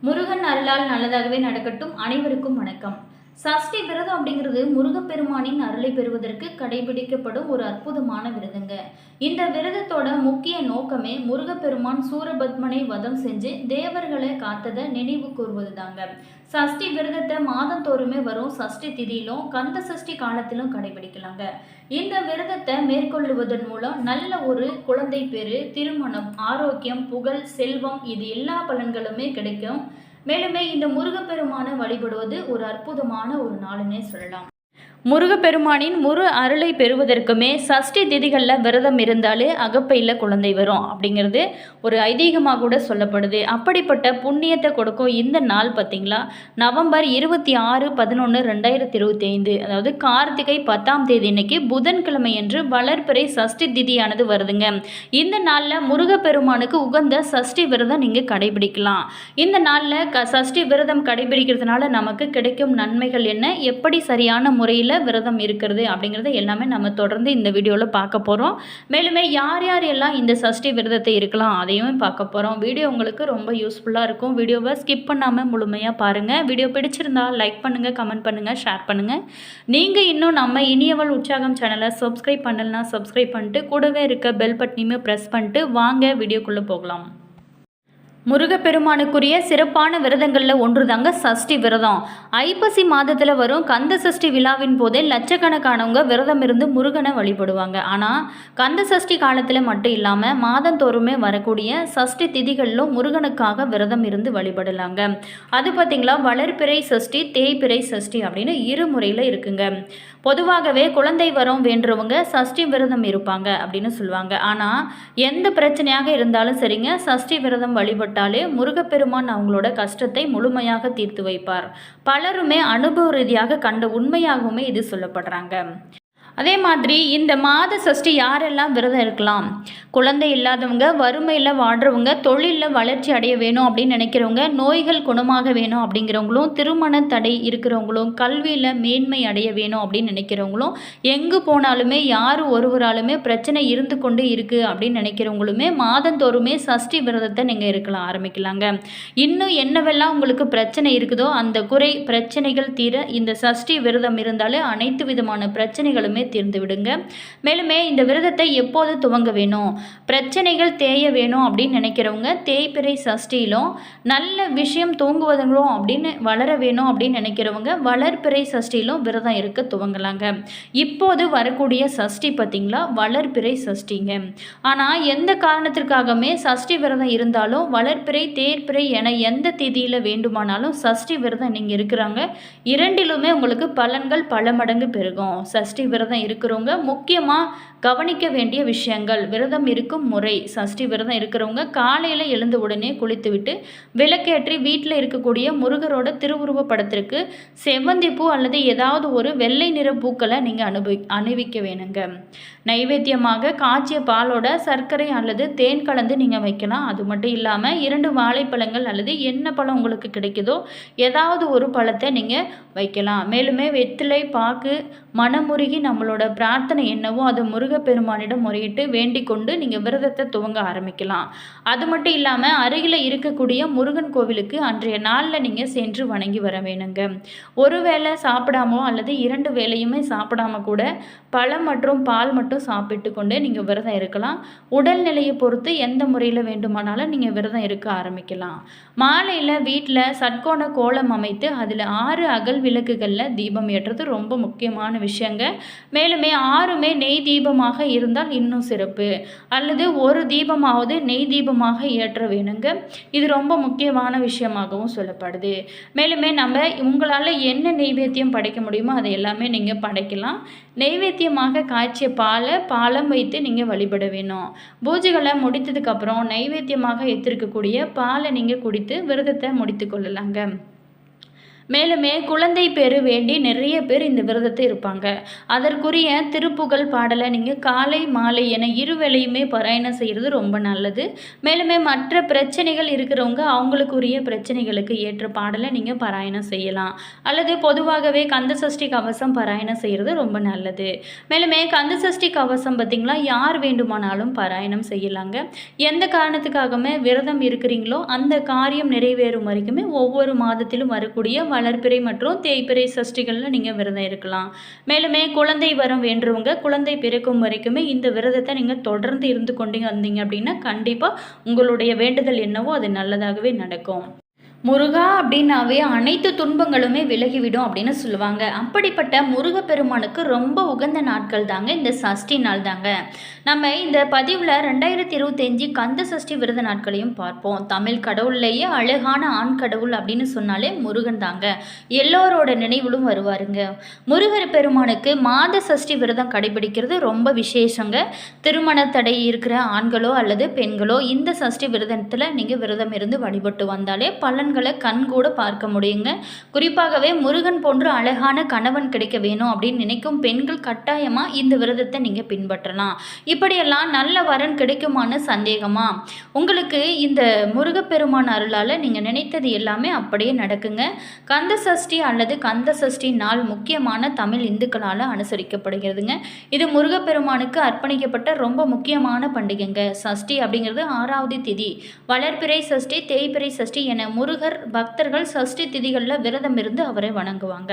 முருகன் அருளால் நல்லதாகவே நடக்கட்டும். அனைவருக்கும் வணக்கம். சஷ்டி விரதம் அப்படிங்கிறது முருகப்பெருமானின் அருளை பெறுவதற்கு கடைபிடிக்கப்படும் ஒரு அற்புதமான விரதங்க. இந்த விரதத்தோட முக்கிய நோக்கமே முருகப்பெருமான் சூரபத்மனை வதம் செஞ்சு தேவர்களை காத்ததை நினைவு கூறுவது தாங்க. சஷ்டி விரதத்தை மாதந்தோறுமே வரும் சஷ்டி திதியிலும் கந்த சஷ்டி காலத்திலும் கடைபிடிக்கலாங்க. இந்த விரதத்தை மேற்கொள்ளுவதன் மூலம் நல்ல ஒரு குழந்தை பேரு, திருமணம், ஆரோக்கியம், புகழ், செல்வம் இது எல்லா பலன்களுமே கிடைக்கும். மேலுமே இந்த முருகப்பெருமானை வழிபடுவது ஒரு அற்புதமான ஒரு நாளுன்னே சொல்லலாம். முருகப்பெருமானின் முரு அருளை பெறுவதற்குமே சஷ்டி திதிகளில் விரதம் இருந்தாலே அகப்பையில் குழந்தை வரும் அப்படிங்கிறது ஒரு ஐதீகமாக கூட சொல்லப்படுது. அப்படிப்பட்ட புண்ணியத்தை கொடுக்கும் இந்த நாள் பார்த்திங்களா, நவம்பர் 26/11/2025 அதாவது கார்த்திகை 10ஆம் தேதி இன்னைக்கு புதன்கிழமை என்று வளர்பிறை சஷ்டி திதியானது வருதுங்க. இந்த நாளில் முருகப்பெருமானுக்கு உகந்த சஷ்டி விரதம் நீங்கள் கடைபிடிக்கலாம். இந்த நாளில் சஷ்டி விரதம் கடைபிடிக்கிறதுனால நமக்கு கிடைக்கும் நன்மைகள் என்ன, எப்படி சரியான முறையில் விரதம் இருக்கிறது அப்படிங்கிறத எல்லாமே நம்ம தொடர்ந்து இந்த வீடியோவில் பார்க்க போகிறோம். மேலுமே யார் யார் எல்லாம் இந்த சஷ்டி விரதத்தை இருக்கலாம் அதையும் பார்க்க போகிறோம். வீடியோ உங்களுக்கு ரொம்ப யூஸ்ஃபுல்லாக இருக்கும். வீடியோவை ஸ்கிப் பண்ணாமல் முழுமையாக பாருங்கள். வீடியோ பிடிச்சிருந்தால் லைக் பண்ணுங்கள், கமெண்ட் பண்ணுங்கள், ஷேர் பண்ணுங்கள். நீங்கள் இன்னும் நம்ம இனியவள் உற்சாகம் சேனலை சப்ஸ்கிரைப் பண்ணலன்னா சப்ஸ்கிரைப் பண்ணிட்டு கூடவே இருக்க பெல் பட்டனையுமே ப்ரெஸ் பண்ணிட்டு வாங்க வீடியோக்குள்ளே போகலாம். முருகப்பெருமானுக்குரிய சிறப்பான விரதங்களில் ஒன்று தாங்க சஷ்டி விரதம். ஐப்பசி மாதத்தில் வரும் கந்த சஷ்டி விழாவின் போதே லட்சக்கணக்கானவங்க விரதம் இருந்து முருகனை வழிபடுவாங்க. ஆனால் கந்த சஷ்டி காலத்தில் மட்டும் இல்லாமல் மாதந்தோறுமே வரக்கூடிய சஷ்டி திதிகளிலும் முருகனுக்காக விரதம் இருந்து வழிபடலாங்க. அது பார்த்திங்களா வளர்பிறை சஷ்டி, தேய்பிறை சஷ்டி அப்படின்னு இரு முறையில் இருக்குங்க. பொதுவாகவே குழந்தை வரம் வேண்டுறவங்க சஷ்டி விரதம் இருப்பாங்க அப்படின்னு சொல்லுவாங்க. ஆனால் எந்த பிரச்சனையாக இருந்தாலும் சரிங்க, சஷ்டி விரதம் வழிபட்டாலே முருகப்பெருமான் அவங்களோட கஷ்டத்தை முழுமையாக தீர்த்து வைப்பார். பலருமே அனுபவ ரீதியாக கண்ட உண்மையாகவுமே இது சொல்லப்படுறாங்க. அதே மாதிரி இந்த மாத சஷ்டி யாரெல்லாம் விரதம் இருக்கலாம்? குழந்தை இல்லாதவங்க, வறுமையில் வாழ்கிறவங்க, தொழிலில் வளர்ச்சி அடைய வேணும் அப்படின்னு நினைக்கிறவங்க, நோய்கள் குணமாக வேணும் அப்படிங்கிறவங்களும், திருமண தடை இருக்கிறவங்களும், கல்வியில் மேன்மை அடைய வேணும் அப்படின்னு நினைக்கிறவங்களும், எங்கு போனாலுமே யார் ஒருவராலுமே பிரச்சனை இருந்து கொண்டு இருக்குது அப்படின்னு நினைக்கிறவங்களுமே மாதந்தோறுமே சஷ்டி விரதத்தை நீங்கள் இருக்கலாம் ஆரம்பிக்கலாங்க. இன்னும் என்னவெல்லாம் உங்களுக்கு பிரச்சனை இருக்குதோ அந்த பிரச்சனைகள் தீர இந்த சஷ்டி விரதம் இருந்தாலே அனைத்து விதமான பிரச்சனைகளுமே தீர்ந்து விடுங்க. மேலுமே இந்த விரதத்தை எப்போது துவங்க வேணும், பிரச்சனைகள் தேய வேணும் அப்படின்னு நினைக்கிறவங்க தேய்பிறை சஷ்டியிலும், நல்ல விஷயம் தூங்குவதுங்களும் அப்படின்னு வளர வேணும் அப்படின்னு நினைக்கிறவங்க வளர்பிறை சஷ்டியிலும் விரதம் இருக்க துவங்கலாங்க. இப்போது வரக்கூடிய சஷ்டி பார்த்திங்களா வளர்பிறை சஷ்டிங்க. ஆனால் எந்த காரணத்திற்காகவுமே சஷ்டி விரதம் இருந்தாலும் வளர்பிறை, தேய்பிறை என எந்த திதியில் வேண்டுமானாலும் சஷ்டி விரதம் நீங்கள் இருக்கிறாங்க, இரண்டிலுமே உங்களுக்கு பலன்கள் பல மடங்கு பெருகும். சஷ்டி விரதம் இருக்கிறவங்க முக்கியமாக கவனிக்க வேண்டிய விஷயங்கள், விரதம் இருக்கும் முறை. சஷ்டி விரதம் இருக்கிறவங்க காலையில் எழுந்த உடனே குளித்துவிட்டு விளக்கேற்றி வீட்டில் இருக்கக்கூடிய முருகரோட திருவுருவ படத்திற்கு செவ்வந்தி பூ அல்லது ஏதாவது ஒரு வெள்ளை நிற பூக்களை நீங்கள் அணிவிக்க வேணுங்க. நைவேத்தியமாக காய்ச்சிய பாலோட சர்க்கரை அல்லது தேன் கலந்து நீங்கள் வைக்கலாம். அது மட்டும் இல்லாமல் 2 வாழைப்பழங்கள் அல்லது என்ன பழம் உங்களுக்கு கிடைக்குதோ ஏதாவது ஒரு பழத்தை நீங்கள் வைக்கலாம். மேலுமே வெற்றிலை பாக்கு மனமுருகி நம்மளோட பிரார்த்தனை என்னவோ அதை முருகப்பெருமானிடம் முறையிட்டு வேண்டிக் கொண்டு நீங்கள் விரதத்தை துவங்க ஆரம்பிக்கலாம். அது மட்டும் இல்லாமல் அருகில் இருக்கக்கூடிய முருகன் கோவிலுக்கு அன்றைய நாளில் நீங்கள் சென்று வணங்கி வர வேணுங்க. ஒரு வேளை சாப்பிடாமோ அல்லது 2 வேளையுமே சாப்பிடாம கூட பழம் மற்றும் பால் மட்டும் சாப்பிட்டு கொண்டே நீங்கள் விரதம் இருக்கலாம். உடல்நிலையை பொறுத்து எந்த முறையில் வேண்டுமானாலும் நீங்கள் விரதம் இருக்க ஆரம்பிக்கலாம். மாலையில் வீட்டில் சட்கோண கோலம் அமைத்து அதில் 6 அகல் விளக்குகளில் தீபம் ஏற்றுறது ரொம்ப முக்கியமான விஷயங்க. மேலுமே 6மே நெய் தீபமாக இருந்தால் இன்னும் சிறப்பு, அல்லது ஒரு தீபமாவது நெய் தீபமாக ஏற்ற வேணுங்க. இது ரொம்ப முக்கியமான விஷயமாகவும் சொல்லப்படுது. மேலுமே நம்ம உங்களால் என்ன நெய்வேத்தியம் படைக்க முடியுமோ அதை எல்லாமே நீங்கள் படைக்கலாம். நெய்வேத்தியமாக காய்ச்சிய பாலம் வைத்து நீங்கள் வழிபட வேணும். பூஜைகளை முடித்ததுக்கப்புறம் நைவேத்தியமாக எடுத்திருக்கக்கூடிய பாலை நீங்கள் குடித்து விரதத்தை முடித்து கொள்ளலாங்க. மேலுமே குழந்தை பேறு வேண்டி நிறைய பேர் இந்த விரதத்தை இருப்பாங்க. அதற்குரிய திருப்புகழ் பாடலை நீங்கள் காலை மாலை என இருவேளையுமே பாராயணம் செய்கிறது ரொம்ப நல்லது. மேலுமே மற்ற பிரச்சனைகள் இருக்கிறவங்க அவங்களுக்குரிய பிரச்சனைகளுக்கு ஏற்ற பாடலை நீங்கள் பாராயணம் செய்யலாம். அல்லது பொதுவாகவே கந்தசஷ்டி கவசம் பாராயணம் செய்கிறது ரொம்ப நல்லது. மேலுமே கந்தசஷ்டி கவசம் பார்த்திங்களா யார் வேண்டுமானாலும் பாராயணம் செய்யலாங்க. எந்த காரணத்துக்காகவுமே விரதம் இருக்கிறீங்களோ அந்த காரியம் நிறைவேறும் வரைக்குமே ஒவ்வொரு மாதத்திலும் வரக்கூடிய வளர்பிறை மற்றும் தேய்பிறை சஷ்டிகளில் நீங்கள் விரதம் இருக்கலாம். மேலுமே குழந்தை வரம் வேண்டுறவங்க குழந்தை பிறக்கும் வரைக்குமே இந்த விரதத்தை நீங்கள் தொடர்ந்து இருந்து கொண்டு வந்தீங்க அப்படின்னா கண்டிப்பாக உங்களுடைய வேண்டுதல் என்னவோ அது நல்லதாகவே நடக்கும். முருகா அப்படின்னாவே அனைத்து துன்பங்களுமே விலகிவிடும் அப்படின்னு சொல்லுவாங்க. அப்படிப்பட்ட முருகப்பெருமானுக்கு ரொம்ப உகந்த நாட்கள் தாங்க இந்த சஷ்டி நாள் தாங்க. நம்ம இந்த பதிவில் 2025 கந்த சஷ்டி விரத நாட்களையும் பார்ப்போம். தமிழ் கடவுள்லேயே அழகான ஆண் கடவுள் அப்படின்னு சொன்னாலே முருகன் தாங்க. எல்லோரோட நினைவிலும் வருவாருங்க. முருகர் பெருமானுக்கு மாத சஷ்டி விரதம் கடைபிடிக்கிறது ரொம்ப விசேஷங்க. திருமண தடை இருக்கிற ஆண்களோ அல்லது பெண்களோ இந்த சஷ்டி விரதத்தில் நீங்கள் விரதம் இருந்து வழிபட்டு வந்தாலே பலன்களை கண் கூட பார்க்க முடியுங்க. குறிப்பாகவே முருகன் போன்ற அழகான கணவன் கிடைக்க வேணும் அப்படின்னு நினைக்கும் பெண்கள் கட்டாயமாக இந்த விரதத்தை நீங்கள் பின்பற்றலாம். இப்படியெல்லாம் நல்ல வரன் கிடைக்குமான சந்தேகமா? உங்களுக்கு இந்த முருகப்பெருமான் அருளால் நீங்கள் நினைத்தது எல்லாமே அப்படியே நடக்குங்க. கந்த சஷ்டி அல்லது கந்த சஷ்டி நாள் முக்கியமான தமிழ் இந்துக்களால் அனுசரிக்கப்படுகிறதுங்க. இது முருகப்பெருமானுக்கு அர்ப்பணிக்கப்பட்ட ரொம்ப முக்கியமான பண்டிகைங்க. சஷ்டி அப்படிங்கிறது 6வது திதி. வளர்பிறை சஷ்டி தேய்பிறை சஷ்டி என முருகர் பக்தர்கள் சஷ்டி திதிகளில் விரதம் இருந்து அவரை வணங்குவாங்க.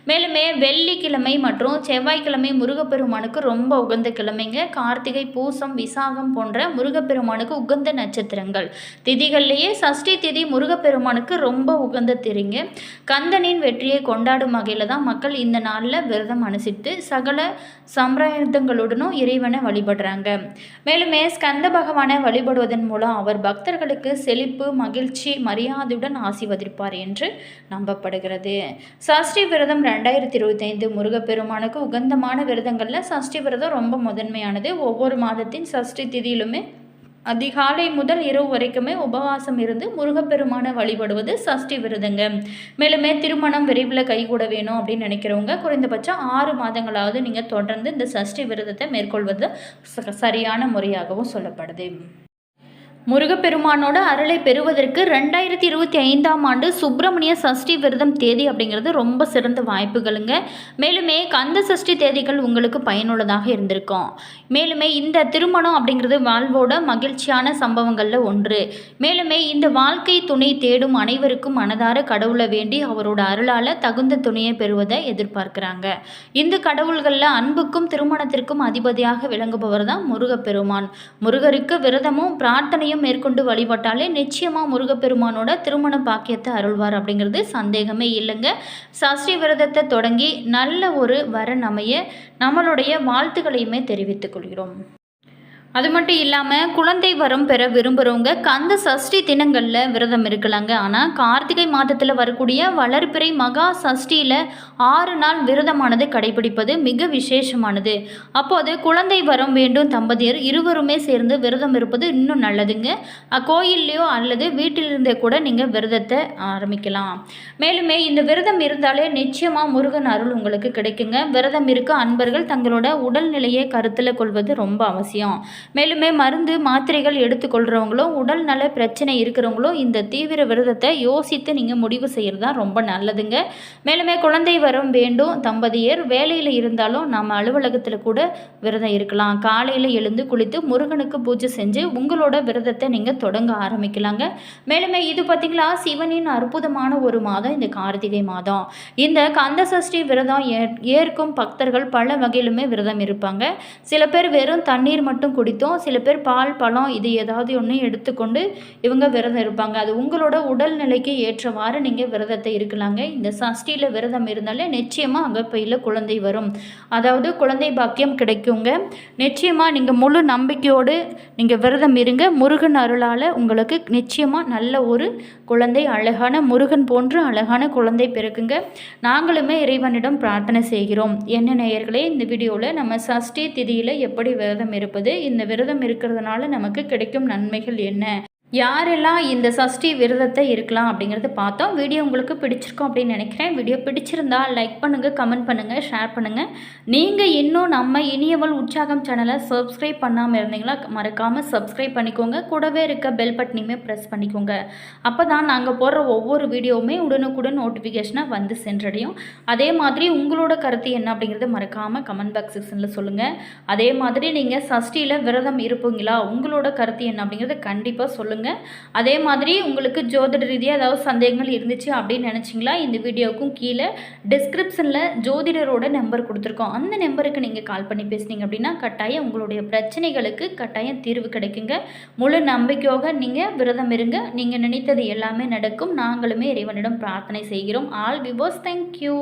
மேலுமே வெள்ளிக்கிழமை மற்றும் செவ்வாய்க்கிழமை முருகப்பெருமானுக்கு ரொம்ப உகந்த கிழமைங்க. கார்த்திகை பூசம் விசாகம் போன்ற முருகப்பெருமானுக்கு உகந்த நட்சத்திரங்கள். திதிகள்லேயே சஷ்டி திதி முருகப்பெருமானுக்கு ரொம்ப உகந்த திரிங்க. கந்தனின் வெற்றியை கொண்டாடும் வகையில் தான் மக்கள் இந்த நாளில் விரதம் அனுசரித்து சகல சம்பிரதாயங்களுடனும் இறைவனை வழிபடுறாங்க. மேலுமே ஸ்கந்த பகவானை வழிபடுவதன் மூலம் அவர் பக்தர்களுக்கு செழிப்பு மகிழ்ச்சி மரியாதையுடன் ஆசீர்வதிப்பார் என்று நம்பப்படுகிறது. சஷ்டி விரதம் 2025 முருகப்பெருமானுக்கு உகந்தமான விரதங்களில் சஷ்டி விரதம் ரொம்ப முதன்மையானது. ஒவ்வொரு மாதத்தின் சஷ்டி திதியிலுமே அதிகாலை முதல் இரவு வரைக்குமே உபவாசம் இருந்து முருகப்பெருமானை வழிபடுவது சஷ்டி விரதங்க. மேலுமே திருமணம் விரைவில் கைகூட வேணும் அப்படின்னு நினைக்கிறவங்க குறைந்தபட்சம் 6 மாதங்களாவது நீங்கள் தொடர்ந்து இந்த சஷ்டி விரதத்தை மேற்கொள்வது சரியான முறையாகவும் சொல்லப்படுது. முருகப்பெருமானோட அருளை பெறுவதற்கு 2025ஆம் ஆண்டு சுப்பிரமணிய சஷ்டி விரதம் தேதி அப்படிங்கிறது ரொம்ப சிறந்த வாய்ப்புகளுங்க. மேலுமே கந்த சஷ்டி தேதிகள் உங்களுக்கு பயனுள்ளதாக இருந்திருக்கும். மேலுமே இந்த திருமணம் அப்படிங்கிறது வாழ்வோட மகிழ்ச்சியான சம்பவங்களில் ஒன்று. மேலுமே இந்த வாழ்க்கை துணை தேடும் அனைவருக்கும் மனதார கடவுளை வேண்டி அவரோட அருளால் தகுந்த துணையை பெறுவதை எதிர்பார்க்குறாங்க. இந்த கடவுள்களில் அன்புக்கும் திருமணத்திற்கும் அதிபதியாக விளங்குபவர் தான் முருகப்பெருமான். முருகருக்கு விரதமும் பிரார்த்தனையும் மேற்கொண்டு வழிபட்டாலே நிச்சயமாக முருகப்பெருமானோட திருமண பாக்கியத்தை அருள்வார் அப்படிங்கிறது சந்தேகமே இல்லைங்க. சஷ்டி விரதத்தை தொடங்கி நல்ல ஒரு வரன் அமைய நம்மளுடைய வாழ்த்துக்களையுமே தெரிவித்துக் கொள்கிறோம். அது மட்டும் இல்லாமல் குழந்தை வரம் பெற விரும்புகிறவங்க கந்த சஷ்டி தினங்களில் விரதம் இருக்கலாங்க. ஆனால் கார்த்திகை மாதத்தில் வரக்கூடிய வளர்பிறை மகா சஷ்டியில் 6 நாள் விரதமானது கடைபிடிப்பது மிக விசேஷமானது. அப்போது குழந்தை வரம் வேண்டும் தம்பதியர் இருவருமே சேர்ந்து விரதம் இருப்பது இன்னும் நல்லதுங்க. கோயில்லையோ அல்லது வீட்டிலிருந்தே கூட நீங்கள் விரதத்தை ஆரம்பிக்கலாம். மேலுமே இந்த விரதம் இருந்தாலே நிச்சயமாக முருகன் அருள் உங்களுக்கு கிடைக்குங்க. விரதம் இருக்க அன்பர்கள் தங்களோட உடல்நிலையை கருத்தில் கொள்வது ரொம்ப அவசியம். மேலுமே மருந்து மாத்திரைகள் எடுத்துக்கொள்கிறவங்களும் உடல் நல பிரச்சனை இருக்கிறவங்களும் இந்த தீவிர விரதத்தை யோசித்து நீங்கள் முடிவு செய்கிறது தான் ரொம்ப நல்லதுங்க. மேலுமே குழந்தை வரம் வேண்டும் தம்பதியர் வேலையில் இருந்தாலும் நம்ம அலுவலகத்தில் கூட விரதம் இருக்கலாம். காலையில் எழுந்து குளித்து முருகனுக்கு பூஜை செஞ்சு உங்களோட விரதத்தை நீங்கள் தொடங்க ஆரம்பிக்கலாங்க. மேலுமே இது பார்த்திங்களா சிவனின் அற்புதமான ஒரு மாதம் இந்த கார்த்திகை மாதம். இந்த கந்த சஷ்டி விரதம் ஏற்கும் பக்தர்கள் பல வகையிலுமே விரதம் இருப்பாங்க. சில பேர் வெறும் தண்ணீர் மட்டும் குடித்தோம், சில பேர் பால் பழம் இது ஏதாவது ஒன்று எடுத்துக்கொண்டு இவங்க விரதம் இருப்பாங்க. அது உங்களோட உடல்நிலைக்கு ஏற்றவாறு நீங்கள் விரதத்தை இருக்கலாங்க. இந்த சஷ்டியில் விரதம் இருந்தாலே நிச்சயமாக அகப்பையில் குழந்தை வரும், அதாவது குழந்தை பாக்கியம் கிடைக்குங்க. நிச்சயமாக நீங்கள் முழு நம்பிக்கையோடு நீங்கள் விரதம் இருங்க. முருகன் அருளால் உங்களுக்கு நிச்சயமாக நல்ல ஒரு குழந்தை அழகான முருகன் போன்று அழகான குழந்தை பிறக்குங்க. நாங்களுமே இறைவனிடம் பிரார்த்தனை செய்கிறோம். என்ன நேயர்களே, இந்த வீடியோவில் நம்ம சஷ்டி திதியில் எப்படி விரதம் இருப்பது, இந்த விரதம் இருக்கிறதுனால நமக்கு கிடைக்கும் நன்மைகள் என்ன, யாரெல்லாம் இந்த சஷ்டி விரதத்தை இருக்கலாம் அப்படிங்கிறத பார்த்தோம். வீடியோ உங்களுக்கு பிடிச்சிருக்கும் அப்படின்னு நினைக்கிறேன். வீடியோ பிடிச்சிருந்தா லைக் பண்ணுங்கள், கமெண்ட் பண்ணுங்கள், ஷேர் பண்ணுங்கள். நீங்கள் இன்னும் நம்ம இனியவள் உற்சாகம் சேனலை சப்ஸ்கிரைப் பண்ணாமல் இருந்தீங்களா மறக்காமல் சப்ஸ்கிரைப் பண்ணிக்கோங்க. கூடவே இருக்க பெல் பட்டனையுமே ப்ரெஸ் பண்ணிக்கோங்க. அப்போ தான் நாங்கள் போடுற ஒவ்வொரு வீடியோவுமே உடனுக்குடன் நோட்டிஃபிகேஷனாக வந்து சென்றடையும். அதே மாதிரி உங்களோட கருத்து என்ன அப்படிங்கிறத மறக்காமல் கமெண்ட் பாக்ஸ் செக்ஷனில் சொல்லுங்கள். அதே மாதிரி நீங்கள் சஷ்டியில் விரதம் இருப்பீங்களா, உங்களோட கருத்து என்ன அப்படிங்கிறத கண்டிப்பாக சொல்லுங்கள். அதே மாதிரி உங்களுக்கு ஜோதிட ரீதியாக ஏதாவது சந்தேகங்கள் இருந்துச்சு அப்படின்னு நினச்சிங்களா, இந்த வீடியோவுக்கும் கீழே டிஸ்கிரிப்ஷனில் ஜோதிடரோட நம்பர் கொடுத்துருக்கோம். அந்த நம்பருக்கு நீங்கள் கால் பண்ணி பேசுனீங்க அப்படின்னா கட்டாயம் உங்களுடைய பிரச்சனைகளுக்கு கட்டாயம் தீர்வு கிடைக்குங்க. முழு நம்பிக்கையோக நீங்கள் விரதம் இருங்க. நீங்கள் நினைத்தது எல்லாமே நடக்கும். நாங்களுமே இறைவனிடம் பிரார்த்தனை செய்கிறோம். ஆல் விவோஸ், தேங்க்யூ.